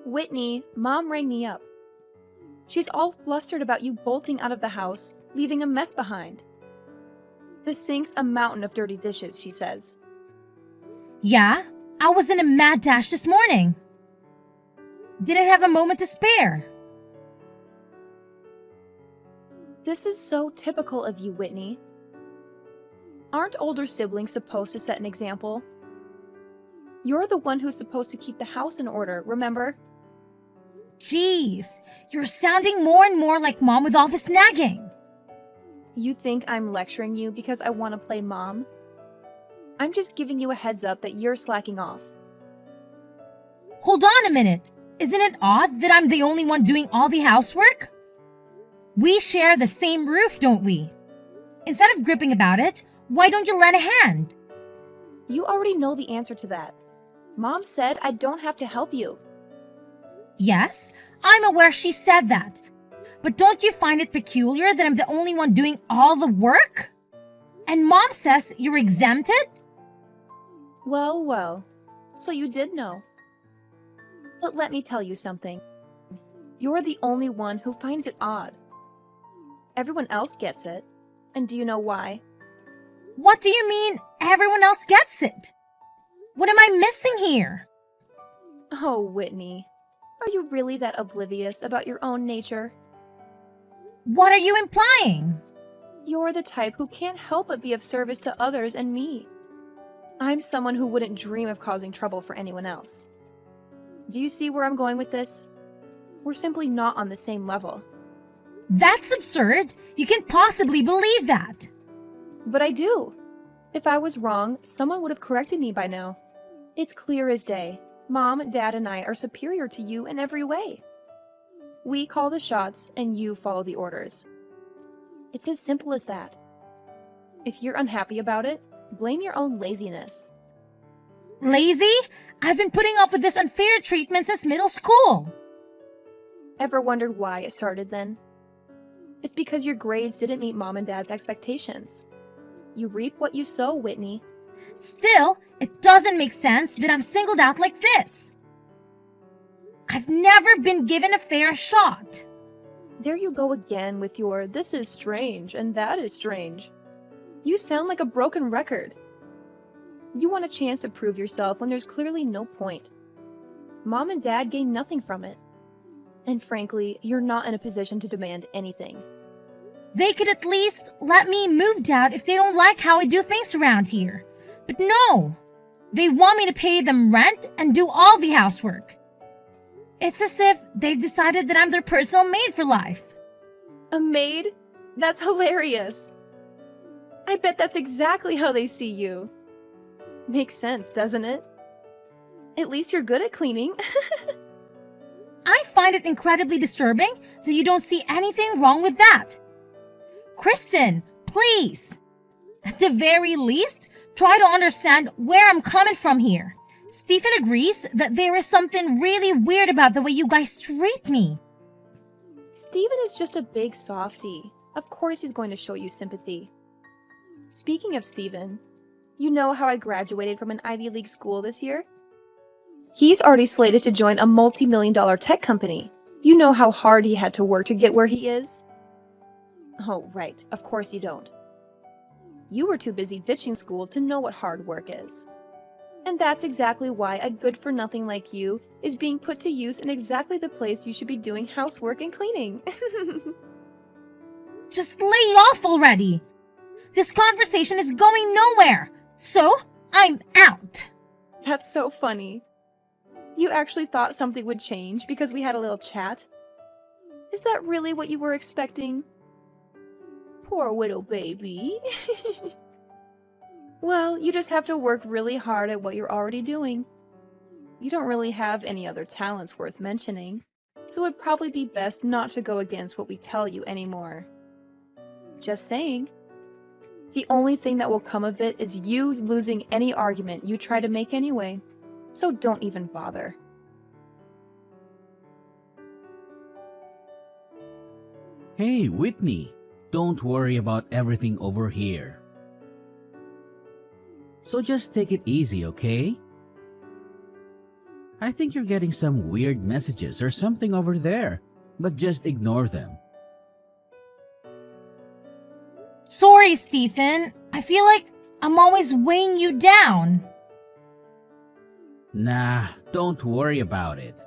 Whitney, Mom rang me up. She's all flustered about you bolting out of the house, leaving a mess behind. The sink's a mountain of dirty dishes, she says. Yeah, I was in a mad dash this morning. Didn't have a moment to spare. This is so typical of you, Whitney. Aren't older siblings supposed to set an example? You're the one who's supposed to keep the house in order, remember? Jeez, you're sounding more and more like Mom with all this nagging. You think I'm lecturing you because I want to play Mom? I'm just giving you a heads up that you're slacking off. Hold on a minute. Isn't it odd that I'm the only one doing all the housework? We share the same roof, don't we? Instead of gripping about it, why don't you lend a hand? You already know the answer to that. Mom said I don't have to help you. Yes, I'm aware she said that. But don't you find it peculiar that I'm the only one doing all the work? And Mom says you're exempted? Well, so you did know. But let me tell you something. You're the only one who finds it odd. Everyone else gets it. And do you know why? What do you mean everyone else gets it? What am I missing here? Oh, Whitney. Are you really that oblivious about your own nature? What are you implying? You're the type who can't help but be of service to others and me. I'm someone who wouldn't dream of causing trouble for anyone else. Do you see where I'm going with this? We're simply not on the same level. That's absurd. You can't possibly believe that. But I do. If I was wrong, someone would have corrected me by now. It's clear as day. Mom, Dad, and I are superior to you in every way. We call the shots and you follow the orders. It's as simple as that. If you're unhappy about it, blame your own laziness. Lazy? I've been putting up with this unfair treatment since middle school. Ever wondered why it started then? It's because your grades didn't meet Mom and Dad's expectations. You reap what you sow, Whitney. Still, it doesn't make sense that I'm singled out like this. I've never been given a fair shot. There you go again with your this is strange and that is strange. You sound like a broken record. You want a chance to prove yourself when there's clearly no point. Mom and Dad gain nothing from it. And frankly, you're not in a position to demand anything. They could at least let me move out if they don't like how I do things around here. But no! They want me to pay them rent and do all the housework. It's as if they've decided that I'm their personal maid for life. A maid? That's hilarious. I bet that's exactly how they see you. Makes sense, doesn't it? At least you're good at cleaning. I find it incredibly disturbing that you don't see anything wrong with that. Kristen, please. At the very least, try to understand where I'm coming from here. Stephen agrees that there is something really weird about the way you guys treat me. Stephen is just a big softie. Of course he's going to show you sympathy. Speaking of Stephen, you know how I graduated from an Ivy League school this year? He's already slated to join a multi-million-dollar tech company. You know how hard he had to work to get where he is? Oh, right. Of course you don't. You were too busy ditching school to know what hard work is. And that's exactly why a good-for-nothing like you is being put to use in exactly the place you should be doing housework and cleaning. Just lay off already. This conversation is going nowhere, so I'm out. That's so funny. You actually thought something would change because we had a little chat? Is that really what you were expecting? Poor widow baby. Well, you just have to work really hard at what you're already doing. You don't really have any other talents worth mentioning, so it'd probably be best not to go against what we tell you anymore. Just saying. The only thing that will come of it is you losing any argument you try to make anyway, so don't even bother. Hey, Whitney, don't worry about everything over here. So just take it easy, okay? I think you're getting some weird messages or something over there, but just ignore them. Sorry, Stephen. I feel like I'm always weighing you down. Nah, don't worry about it.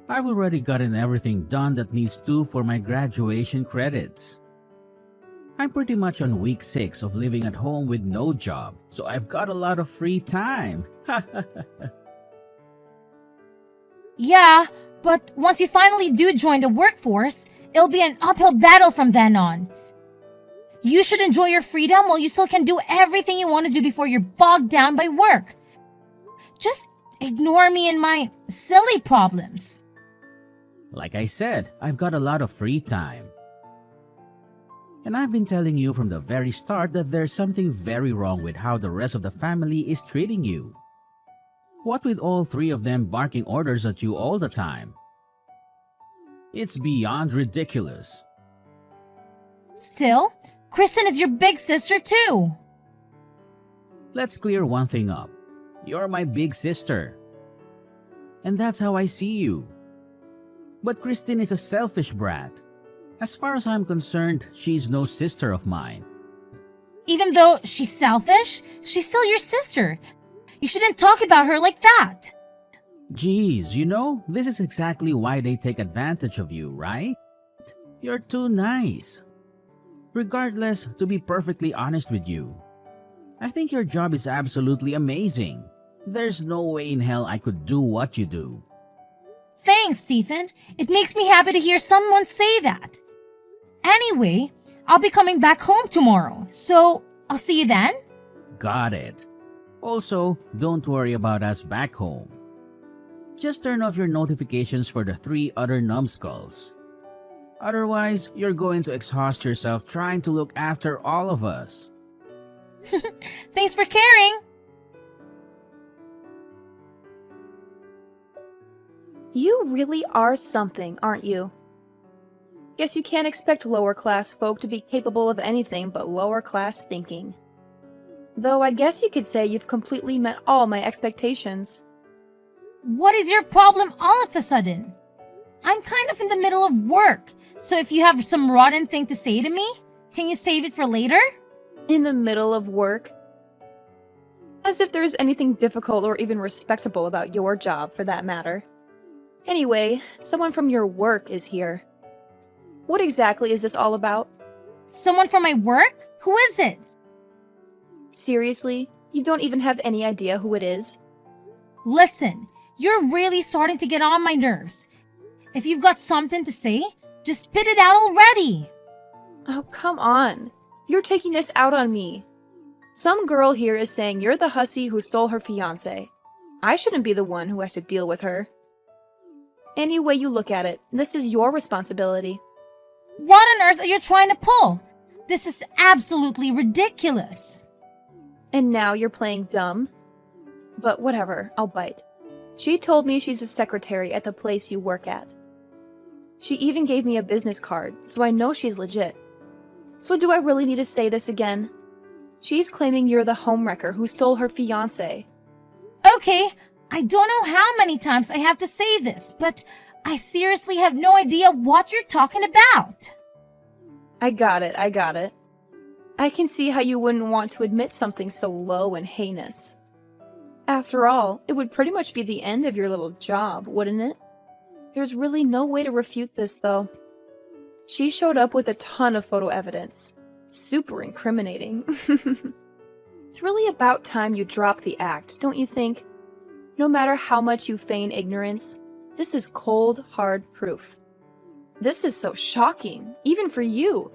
I've already gotten everything done that needs to for my graduation credits. I'm pretty much on week 6 of living at home with no job, so I've got a lot of free time. Yeah, but once you finally do join the workforce, it'll be an uphill battle from then on. You should enjoy your freedom while you still can do everything you want to do before you're bogged down by work. Just ignore me and my silly problems. Like I said, I've got a lot of free time. And I've been telling you from the very start that there's something very wrong with how the rest of the family is treating you. What with all 3 of them barking orders at you all the time? It's beyond ridiculous. Still, Kristen is your big sister too. Let's clear one thing up. You're my big sister. And that's how I see you. But Christine is a selfish brat. As far as I'm concerned, she's no sister of mine. Even though she's selfish, she's still your sister. You shouldn't talk about her like that. Geez, this is exactly why they take advantage of you, right? You're too nice. Regardless, to be perfectly honest with you, I think your job is absolutely amazing. There's no way in hell I could do what you do. Thanks, Stephen. It makes me happy to hear someone say that. Anyway, I'll be coming back home tomorrow, so I'll see you then. Got it. Also, don't worry about us back home. Just turn off your notifications for the 3 other numbskulls. Otherwise, you're going to exhaust yourself trying to look after all of us. Thanks for caring. You really are something, aren't you? Guess you can't expect lower class folk to be capable of anything but lower class thinking. Though I guess you could say you've completely met all my expectations. What is your problem all of a sudden? I'm kind of in the middle of work, so if you have some rotten thing to say to me, can you save it for later? In the middle of work? As if there's anything difficult or even respectable about your job, for that matter. Anyway, someone from your work is here. What exactly is this all about? Someone from my work? Who is it? Seriously? You don't even have any idea who it is? Listen, you're really starting to get on my nerves. If you've got something to say, just spit it out already. Oh, come on. You're taking this out on me. Some girl here is saying you're the hussy who stole her fiancé. I shouldn't be the one who has to deal with her. Any way you look at it, this is your responsibility. What on earth are you trying to pull? This is absolutely ridiculous. And now you're playing dumb? But whatever, I'll bite. She told me she's a secretary at the place you work at. She even gave me a business card, so I know she's legit. So do I really need to say this again? She's claiming you're the homewrecker who stole her fiancé. Okay, I don't know how many times I have to say this, but I seriously have no idea what you're talking about. I got it. I can see how you wouldn't want to admit something so low and heinous. After all, it would pretty much be the end of your little job, wouldn't it? There's really no way to refute this, though. She showed up with a ton of photo evidence. Super incriminating. It's really about time you drop the act, don't you think? No matter how much you feign ignorance, this is cold, hard proof. This is so shocking, even for you.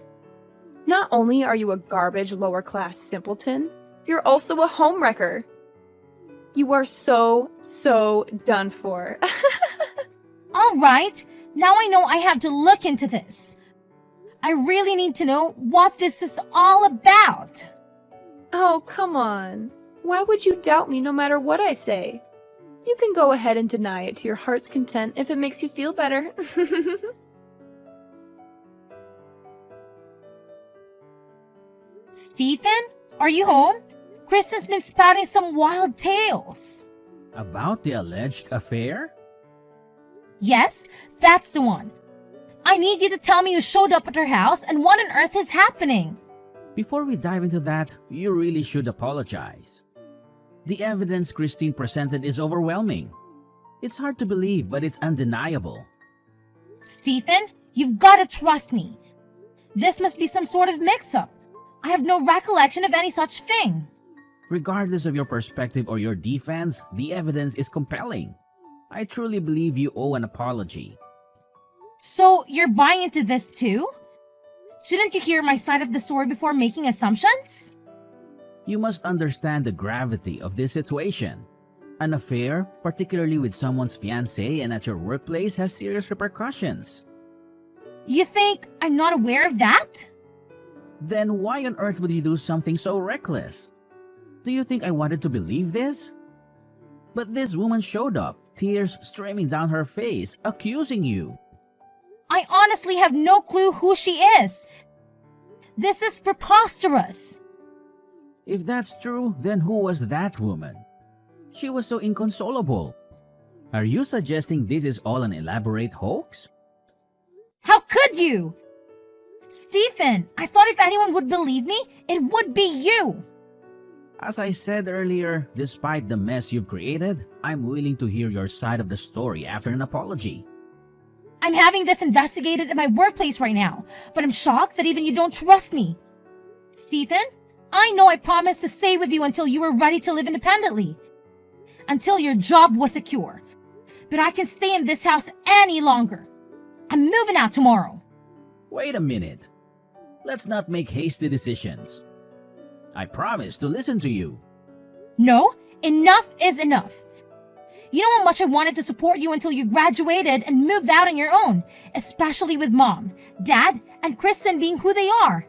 Not only are you a garbage lower-class simpleton, you're also a homewrecker. You are so done for. All right, now I know I have to look into this. I really need to know what this is all about. Oh, come on. Why would you doubt me no matter what I say? You can go ahead and deny it to your heart's content if it makes you feel better. Stephen, are you home? Kristen's been spouting some wild tales. About the alleged affair? Yes, that's the one. I need you to tell me who showed up at her house and what on earth is happening. Before we dive into that, you really should apologize. The evidence Christine presented is overwhelming. It's hard to believe, but it's undeniable. Stephen, you've got to trust me. This must be some sort of mix-up. I have no recollection of any such thing. Regardless of your perspective or your defense, the evidence is compelling. I truly believe you owe an apology. So, you're buying into this too? Shouldn't you hear my side of the story before making assumptions? You must understand the gravity of this situation. An affair, particularly with someone's fiancé and at your workplace, has serious repercussions. You think I'm not aware of that? Then why on earth would you do something so reckless? Do you think I wanted to believe this? But this woman showed up, tears streaming down her face, accusing you. I honestly have no clue who she is. This is preposterous. If that's true, then who was that woman? She was so inconsolable. Are you suggesting this is all an elaborate hoax? How could you? Stephen, I thought if anyone would believe me, it would be you. As I said earlier, despite the mess you've created, I'm willing to hear your side of the story after an apology. I'm having this investigated at my workplace right now, but I'm shocked that even you don't trust me. Stephen, I know I promised to stay with you until you were ready to live independently. Until your job was secure. But I can stay in this house any longer. I'm moving out tomorrow. Wait a minute. Let's not make hasty decisions. I promise to listen to you. No, enough is enough. You know how much I wanted to support you until you graduated and moved out on your own, especially with Mom, Dad, and Kristen being who they are.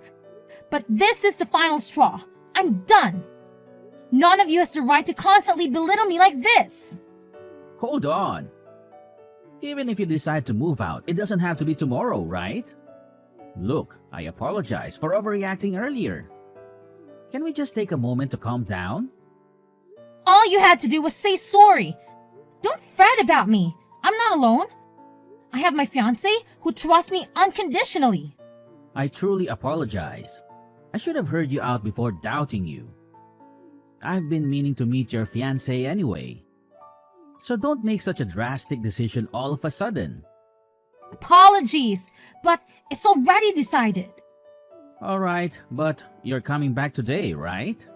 But this is the final straw. I'm done. None of you has the right to constantly belittle me like this. Hold on. Even if you decide to move out, it doesn't have to be tomorrow, right? Look, I apologize for overreacting earlier. Can we just take a moment to calm down? All you had to do was say sorry. Don't fret about me. I'm not alone. I have my fiancé who trusts me unconditionally. I truly apologize. I should have heard you out before doubting you. I've been meaning to meet your fiancé anyway. So don't make such a drastic decision all of a sudden. Apologies, but it's already decided. Alright, but you're coming back today, right?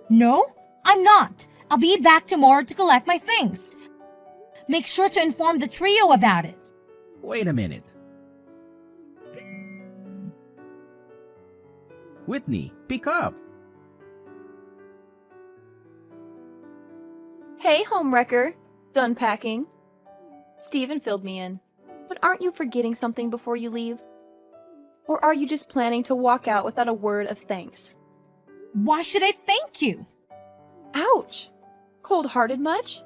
No, I'm not. I'll be back tomorrow to collect my things. Make sure to inform the trio about it. Wait a minute. Whitney, pick up. Hey, homewrecker. Done packing? Stephen filled me in. But aren't you forgetting something before you leave? Or are you just planning to walk out without a word of thanks? Why should I thank you? Ouch! Cold-hearted much?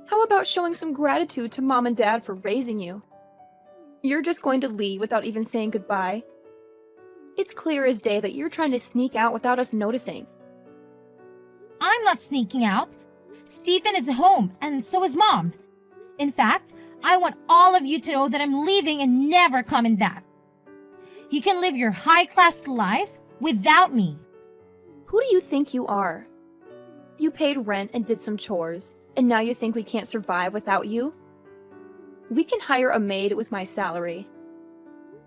How about showing some gratitude to Mom and Dad for raising you? You're just going to leave without even saying goodbye? It's clear as day that you're trying to sneak out without us noticing. I'm not sneaking out. Stephen is home, and so is Mom. In fact, I want all of you to know that I'm leaving and never coming back. You can live your high-class life without me. Who do you think you are? You paid rent and did some chores, and now you think we can't survive without you? We can hire a maid with my salary.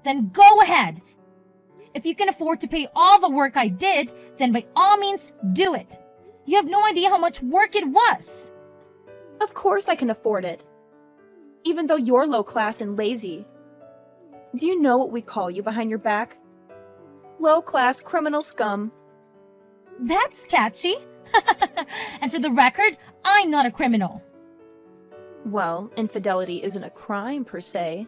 Then go ahead. If you can afford to pay all the work I did, then by all means, do it. You have no idea how much work it was. Of course I can afford it. Even though you're low class and lazy. Do you know what we call you behind your back? Low class criminal scum. That's catchy. And for the record, I'm not a criminal. Well, infidelity isn't a crime per se.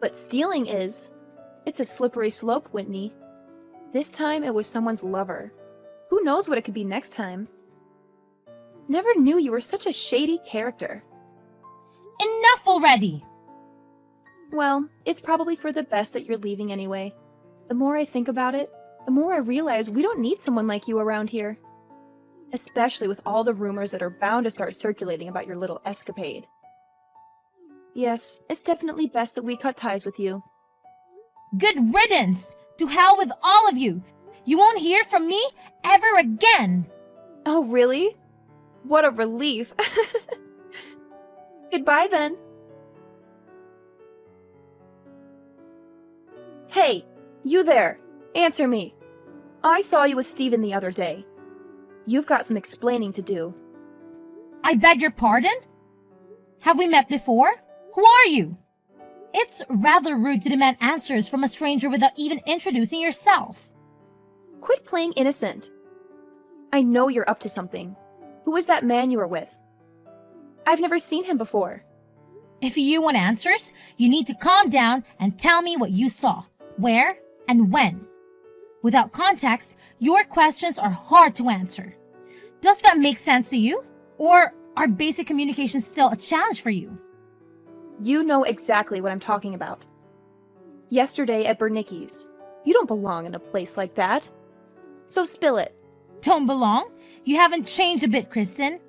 But stealing is. It's a slippery slope, Whitney. This time it was someone's lover. Who knows what it could be next time? Never knew you were such a shady character. Enough already! Well, it's probably for the best that you're leaving anyway. The more I think about it, the more I realize we don't need someone like you around here. especially with all the rumors that are bound to start circulating about your little escapade. Yes, it's definitely best that we cut ties with you. Good riddance! To hell with all of you! You won't hear from me ever again! Oh, really? What a relief. Goodbye then. Hey, you there. Answer me. I saw you with Steven the other day. You've got some explaining to do. I beg your pardon? Have we met before? Who are you? It's rather rude to demand answers from a stranger without even introducing yourself. Quit playing innocent. I know you're up to something. Who was that man you were with? I've never seen him before. If you want answers, you need to calm down and tell me what you saw, where, and when. Without context, your questions are hard to answer. Does that make sense to you? Or are basic communication still a challenge for you? You know exactly what I'm talking about. Yesterday at Bernicki's. You don't belong in a place like that. So spill it. Don't belong? You haven't changed a bit, Kristen.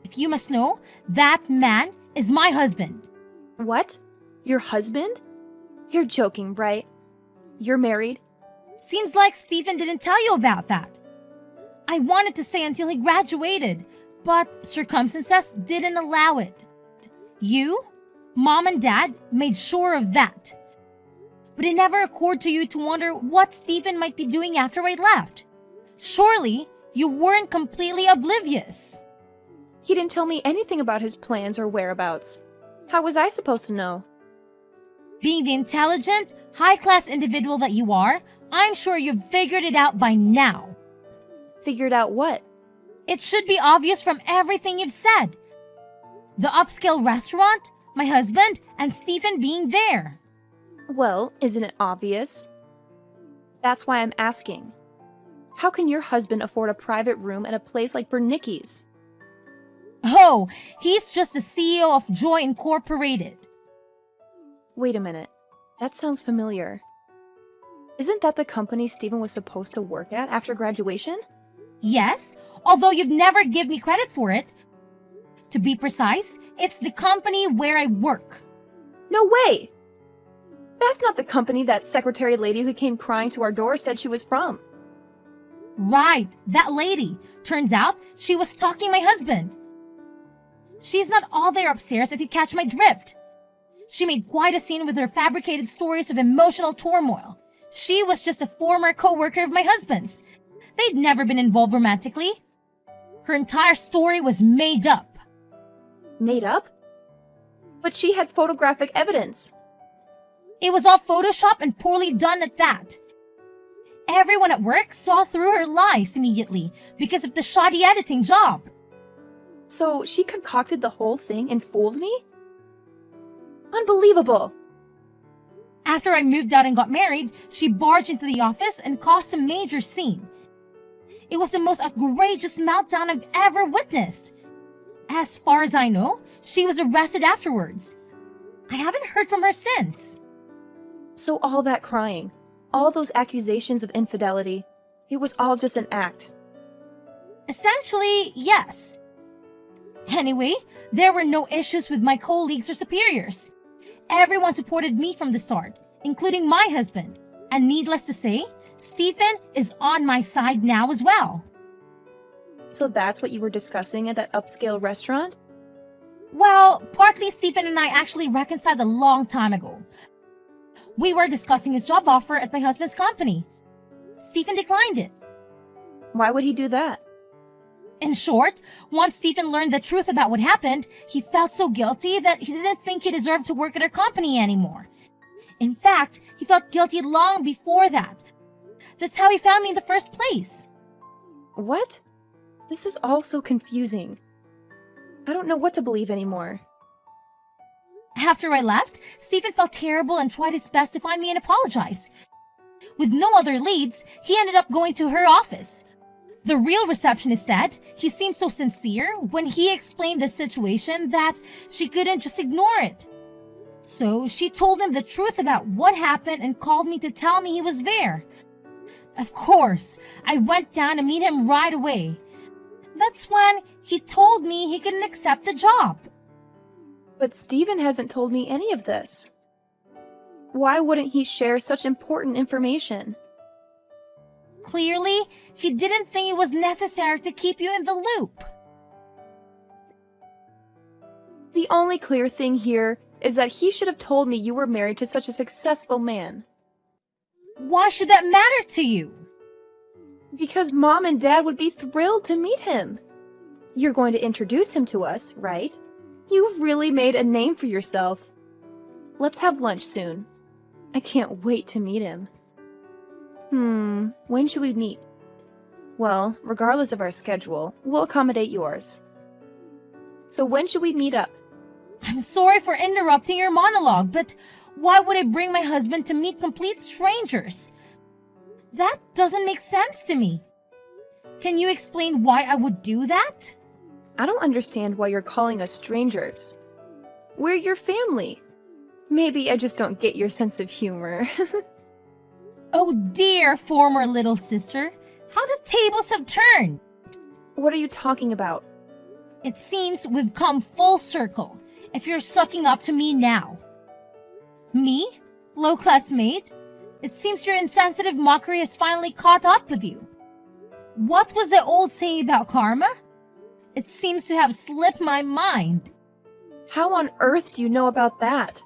If you must know, that man is my husband. What? Your husband? You're joking, right? You're married? Seems like Stephen didn't tell you about that. I wanted to say until he graduated, but circumstances didn't allow it. You, Mom and Dad made sure of that. But it never occurred to you to wonder what Stephen might be doing after I left. Surely, you weren't completely oblivious. He didn't tell me anything about his plans or whereabouts. How was I supposed to know? Being the intelligent, high-class individual that you are, I'm sure you've figured it out by now. Figured out what? It should be obvious from everything you've said. The upscale restaurant, my husband, and Stephen being there. Well, isn't it obvious? That's why I'm asking. How can your husband afford a private room at a place like Bernicki's? Oh, he's just the CEO of Joy Incorporated. Wait a minute. That sounds familiar. Isn't that the company Stephen was supposed to work at after graduation? Yes, although you've never given me credit for it. To be precise, it's the company where I work. No way! That's not the company that secretary lady who came crying to our door said she was from. Right, that lady. Turns out she was stalking my husband. She's not all there upstairs if you catch my drift. She made quite a scene with her fabricated stories of emotional turmoil. She was just a former co-worker of my husband's. They'd never been involved romantically. Her entire story was made up. Made up? But she had photographic evidence. It was all Photoshop and poorly done at that. Everyone at work saw through her lies immediately because of the shoddy editing job. So she concocted the whole thing and fooled me? Unbelievable! After I moved out and got married, she barged into the office and caused a major scene. It was the most outrageous meltdown I've ever witnessed. As far as I know, she was arrested afterwards. I haven't heard from her since. So all that crying, all those accusations of infidelity, it was all just an act. Essentially, yes. Anyway, there were no issues with my colleagues or superiors. Everyone supported me from the start, including my husband. And needless to say, Stephen is on my side now as well. So that's what you were discussing at that upscale restaurant? Well, partly Stephen and I actually reconciled a long time ago. We were discussing his job offer at my husband's company. Stephen declined it. Why would he do that? In short, once Stephen learned the truth about what happened, he felt so guilty that he didn't think he deserved to work at our company anymore. In fact, he felt guilty long before that. That's how he found me in the first place. What? This is all so confusing. I don't know what to believe anymore. After I left, Stephen felt terrible and tried his best to find me and apologize. With no other leads, he ended up going to her office. The real receptionist said he seemed so sincere when he explained the situation that she couldn't just ignore it. So she told him the truth about what happened and called me to tell me he was there. Of course, I went down to meet him right away. That's when he told me he couldn't accept the job. But Steven hasn't told me any of this. Why wouldn't he share such important information? Clearly, he didn't think it was necessary to keep you in the loop. The only clear thing here is that he should have told me you were married to such a successful man. Why should that matter to you? Because Mom and Dad would be thrilled to meet him. You're going to introduce him to us, right? You've really made a name for yourself. Let's have lunch soon. I can't wait to meet him. When should we meet? Well, regardless of our schedule, we'll accommodate yours. So when should we meet up? I'm sorry for interrupting your monologue, but why would I bring my husband to meet complete strangers? That doesn't make sense to me. Can you explain why I would do that? I don't understand why you're calling us strangers. We're your family. Maybe I just don't get your sense of humor. Oh dear, former little sister. How the tables have turned. What are you talking about? It seems we've come full circle, if you're sucking up to me now. Me? Low-class maid? It seems your insensitive mockery has finally caught up with you. What was the old saying about karma? It seems to have slipped my mind. How on earth do you know about that?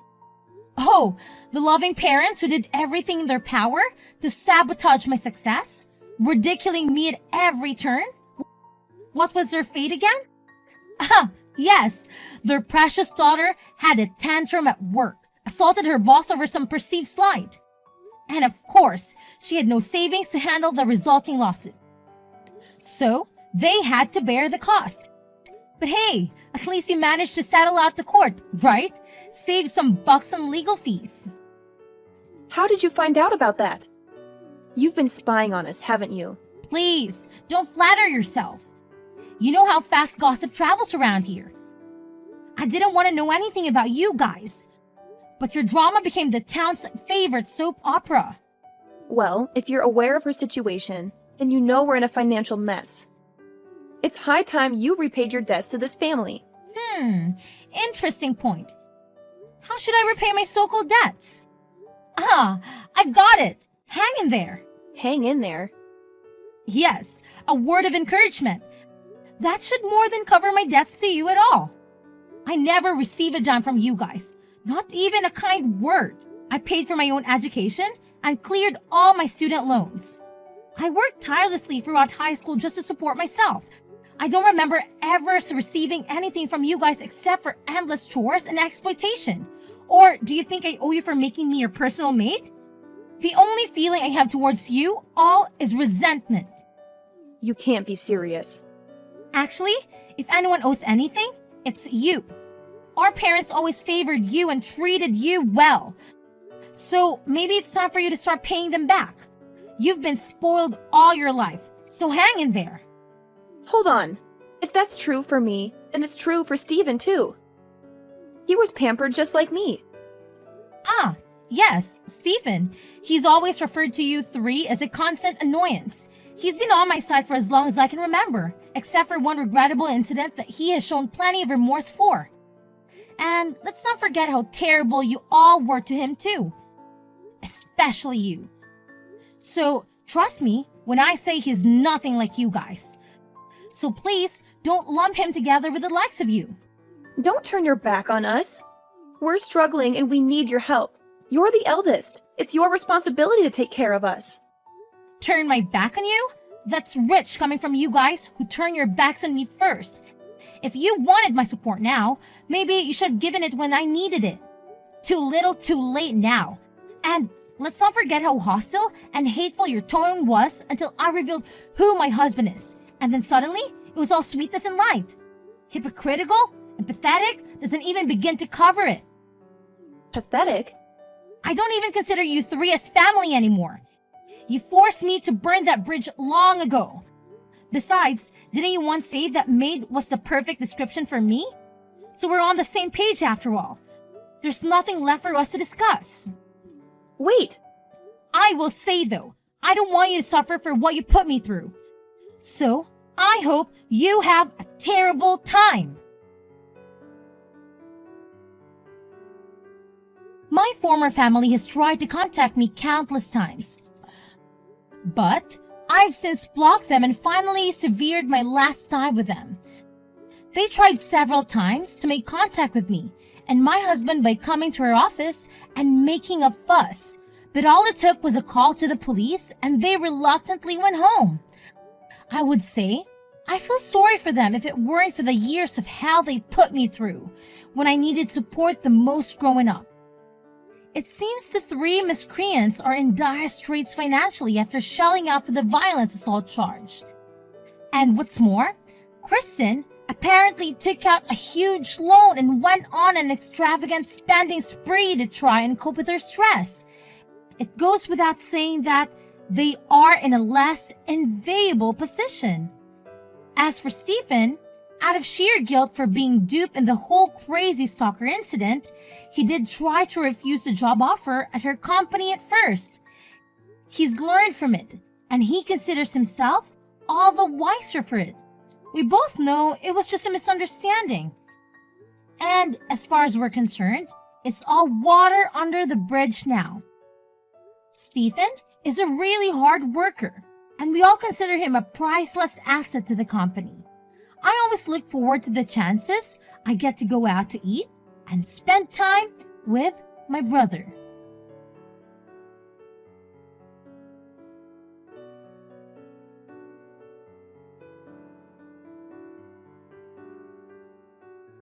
Oh, the loving parents who did everything in their power to sabotage my success, ridiculing me at every turn? What was their fate again? Ah, yes, their precious daughter had a tantrum at work, assaulted her boss over some perceived slight. And of course, she had no savings to handle the resulting lawsuit. So, they had to bear the cost. But hey, at least he managed to settle out the court, right? Save some bucks on legal fees. How did you find out about that? You've been spying on us, haven't you? Please, don't flatter yourself. You know how fast gossip travels around here. I didn't want to know anything about you guys. But your drama became the town's favorite soap opera. Well, if you're aware of her situation, then you know we're in a financial mess. It's high time you repaid your debts to this family. Interesting point. How should I repay my so-called debts? Ah, I've got it. Hang in there. Hang in there. Yes, a word of encouragement. That should more than cover my debts to you at all. I never received a dime from you guys. Not even a kind word. I paid for my own education and cleared all my student loans. I worked tirelessly throughout high school just to support myself. I don't remember ever receiving anything from you guys except for endless chores and exploitation. Or do you think I owe you for making me your personal maid? The only feeling I have towards you all is resentment. You can't be serious. Actually, if anyone owes anything, it's you. Our parents always favored you and treated you well. So maybe it's time for you to start paying them back. You've been spoiled all your life, so hang in there. Hold on. If that's true for me, then it's true for Steven too. He was pampered just like me. Ah, yes, Stephen. He's always referred to you three as a constant annoyance. He's been on my side for as long as I can remember, except for one regrettable incident that he has shown plenty of remorse for. And let's not forget how terrible you all were to him too. Especially you. So, trust me when I say he's nothing like you guys. So please, don't lump him together with the likes of you. Don't turn your back on us. We're struggling and we need your help. You're the eldest. It's your responsibility to take care of us. Turn my back on you? That's rich coming from you guys who turn your backs on me first. If you wanted my support now, maybe you should have given it when I needed it. Too little, too late now. And let's not forget how hostile and hateful your tone was until I revealed who my husband is. And then suddenly, it was all sweetness and light. Hypocritical and pathetic doesn't even begin to cover it. Pathetic? I don't even consider you three as family anymore. You forced me to burn that bridge long ago. Besides, didn't you once say that maid was the perfect description for me? So we're on the same page after all. There's nothing left for us to discuss. Wait! I will say though, I don't want you to suffer for what you put me through. So, I hope you have a terrible time. My former family has tried to contact me countless times, but I've since blocked them and finally severed my last tie with them. They tried several times to make contact with me and my husband by coming to our office and making a fuss, but all it took was a call to the police and they reluctantly went home. I would say I feel sorry for them if it weren't for the years of hell they put me through when I needed support the most growing up. It seems the three miscreants are in dire straits financially after shelling out for the violence assault charge. And what's more, Kristen apparently took out a huge loan and went on an extravagant spending spree to try and cope with her stress. It goes without saying that they are in a less enviable position. As for Stephen, out of sheer guilt for being duped in the whole crazy stalker incident, he did try to refuse a job offer at her company at first. He's learned from it, and he considers himself all the wiser for it. We both know it was just a misunderstanding. And as far as we're concerned, it's all water under the bridge now. Stephen is a really hard worker, and we all consider him a priceless asset to the company. I always look forward to the chances I get to go out to eat and spend time with my brother.